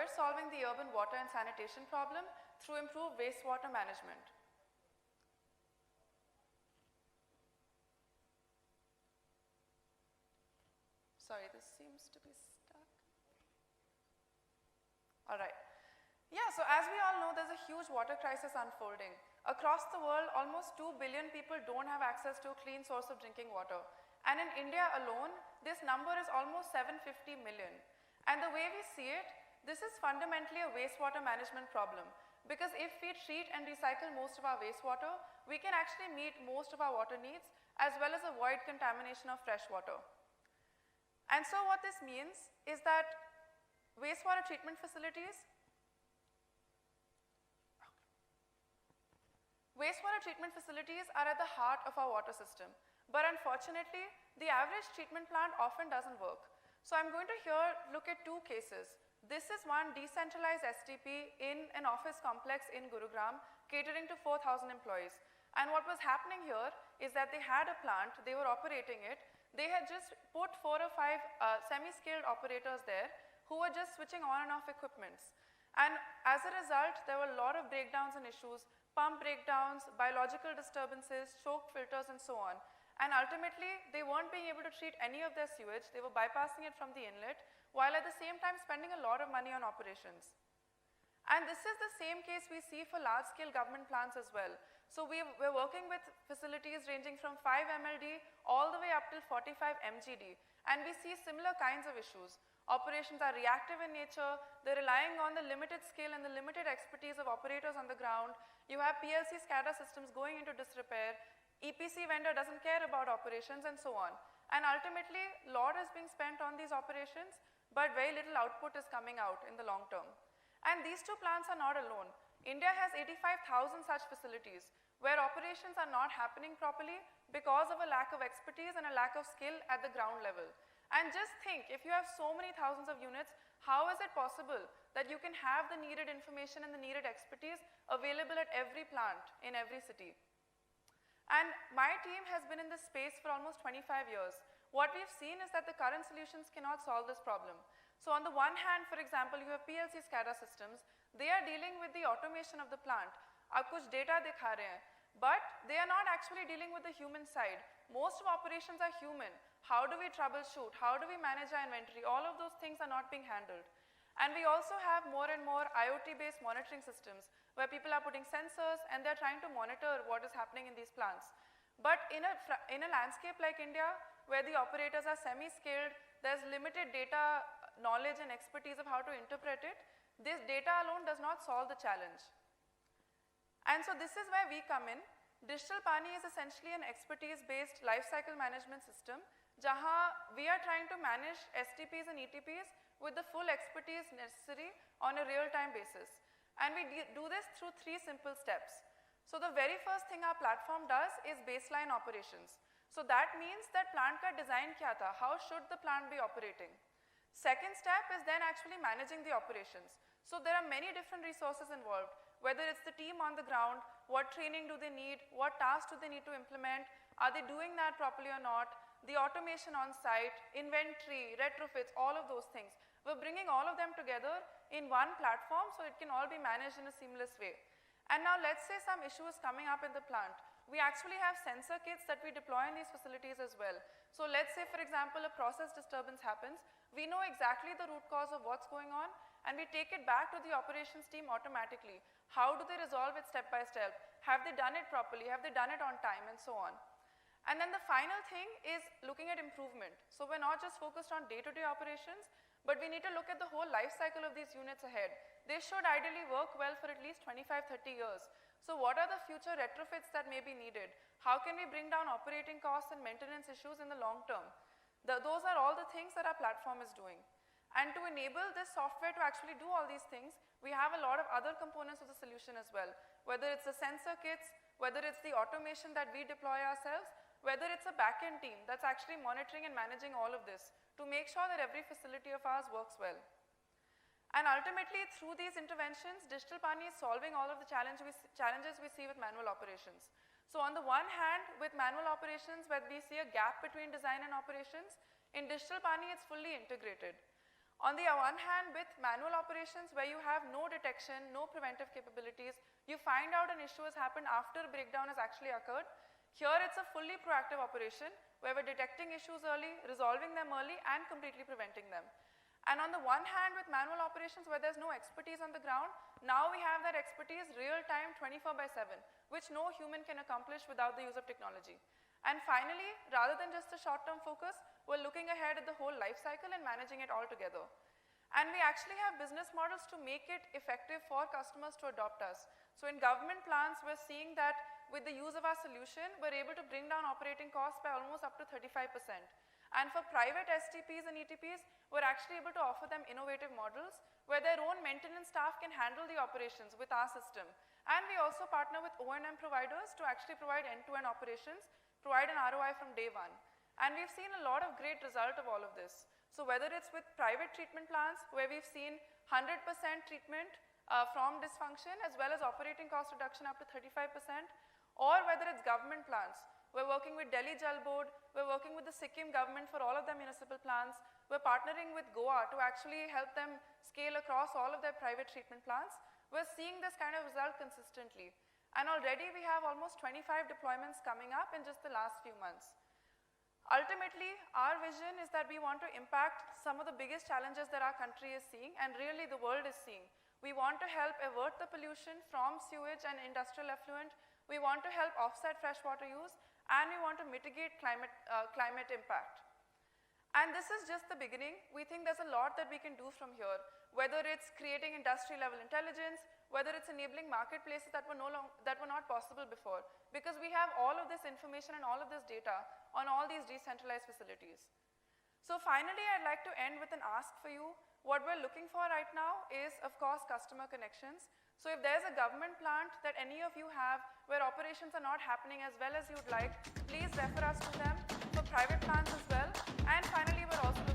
we're solving the urban water and sanitation problem through improved wastewater management. Sorry, this seems to be stuck. All right. Yeah, so as we all know, there's a huge water crisis unfolding. Across the world, almost 2 billion people don't have access to a clean source of drinking water. And in India alone, this number is almost 750 million. And the way we see it, this is fundamentally a wastewater management problem. Because if we treat and recycle most of our wastewater, we can actually meet most of our water needs as well as avoid contamination of fresh water. And so what this means is that wastewater treatment facilities are at the heart of our water system. But unfortunately, the average treatment plant often doesn't work. So I'm going to here look at two cases. This is one decentralized STP in an office complex in Gurugram, catering to 4,000 employees. And what was happening here is that they had a plant, they were operating it, they had just put 4 or 5 semi-skilled operators there who were just switching on and off equipments. And as a result, there were a lot of breakdowns and issues, pump breakdowns, biological disturbances, choke filters, and so on. And ultimately, they weren't being able to treat any of their sewage, they were bypassing it from the inlet, while at the same time spending a lot of money on operations. And this is the same case we see for large-scale government plants as well. So we're working with facilities ranging from 5 MLD all the way up till 45 MGD, and we see similar kinds of issues. Operations are reactive in nature, they're relying on the limited skill and the limited expertise of operators on the ground. You have PLC SCADA systems going into disrepair, EPC vendor doesn't care about operations, and so on. And ultimately, a lot is being spent on these operations, but very little output is coming out in the long term. And these two plants are not alone. India has 85,000 such facilities where operations are not happening properly because of a lack of expertise and a lack of skill at the ground level. And just think, if you have so many thousands of units, how is it possible that you can have the needed information and the needed expertise available at every plant in every city? And my team has been in this space for almost 25 years. What we've seen is that the current solutions cannot solve this problem. So on the one hand, for example, you have PLC SCADA systems. They are dealing with the automation of the plant. Aap kuch data dikha rahe hain, but they are not actually dealing with the human side. Most of operations are human. How do we troubleshoot? How do we manage our inventory? All of those things are not being handled. And we also have more and more IoT-based monitoring systems where people are putting sensors and they're trying to monitor what is happening in these plants. But in a landscape like India, where the operators are semi-skilled, there's limited data knowledge and expertise of how to interpret it, this data alone does not solve the challenge. And so this is where we come in. Digital Pani is essentially an expertise-based lifecycle management system, jahan we are trying to manage STPs and ETPs with the full expertise necessary on a real-time basis. And we do this through 3 simple steps. So the very first thing our platform does is baseline operations. So that means that plant ka design kya tha? How should the plant be operating? Second step is then actually managing the operations. So there are many different resources involved, whether it's the team on the ground, what training do they need, what tasks do they need to implement, are they doing that properly or not, the automation on site, inventory, retrofits, all of those things. We're bringing all of them together in one platform so it can all be managed in a seamless way. And now let's say some issue is coming up in the plant. We actually have sensor kits that we deploy in these facilities as well. So let's say, for example, a process disturbance happens. We know exactly the root cause of what's going on, and we take it back to the operations team automatically. How do they resolve it step by step? Have they done it properly? Have they done it on time? And so on. And then the final thing is looking at improvement. So we're not just focused on day-to-day operations, but we need to look at the whole life cycle of these units ahead. They should ideally work well for at least 25, 30 years. So what are the future retrofits that may be needed? How can we bring down operating costs and maintenance issues in the long term? Those are all the things that our platform is doing. And to enable this software to actually do all these things, we have a lot of other components of the solution as well. Whether it's the sensor kits, whether it's the automation that we deploy ourselves, whether it's a back-end team that's actually monitoring and managing all of this to make sure that every facility of ours works well. And ultimately, through these interventions, Digital Pani is solving all of the challenges we see with manual operations. So on the one hand, with manual operations, where we see a gap between design and operations, in Digital Pani, it's fully integrated. On the one hand, with manual operations where you have no detection, no preventive capabilities, you find out an issue has happened after a breakdown has actually occurred. Here it's a fully proactive operation where we're detecting issues early, resolving them early and completely preventing them. And on the one hand, with manual operations where there's no expertise on the ground, now we have that expertise real time 24/7, which no human can accomplish without the use of technology. And finally, rather than just a short-term focus, we're looking ahead at the whole life cycle and managing it all together. And we actually have business models to make it effective for customers to adopt us. So in government plans, we're seeing that with the use of our solution, we're able to bring down operating costs by almost up to 35%. And for private STPs and ETPs, we're actually able to offer them innovative models where their own maintenance staff can handle the operations with our system. And we also partner with O&M providers to actually provide end-to-end operations, provide an ROI from day one. And we've seen a lot of great result of all of this. So whether it's with private treatment plants where we've seen 100% treatment from dysfunction as well as operating cost reduction up to 35%, or whether it's government plants. We're working with Delhi Jal Board, we're working with the Sikkim government for all of their municipal plants, we're partnering with Goa to actually help them scale across all of their private treatment plants. We're seeing this kind of result consistently. And already we have almost 25 deployments coming up in just the last few months. Ultimately, our vision is that we want to impact some of the biggest challenges that our country is seeing and really the world is seeing. We want to help avert the pollution from sewage and industrial effluent. We want to help offset freshwater use and we want to mitigate climate impact. And this is just the beginning. We think there's a lot that we can do from here, whether it's creating industry-level intelligence, whether it's enabling marketplaces that were not possible before, because we have all of this information and all of this data on all these decentralized facilities. So finally, I'd like to end with an ask for you. What we're looking for right now is, of course, customer connections. So if there's a government plant that any of you have where operations are not happening as well as you'd like, please refer us to them for private plants as well. And finally, we're also looking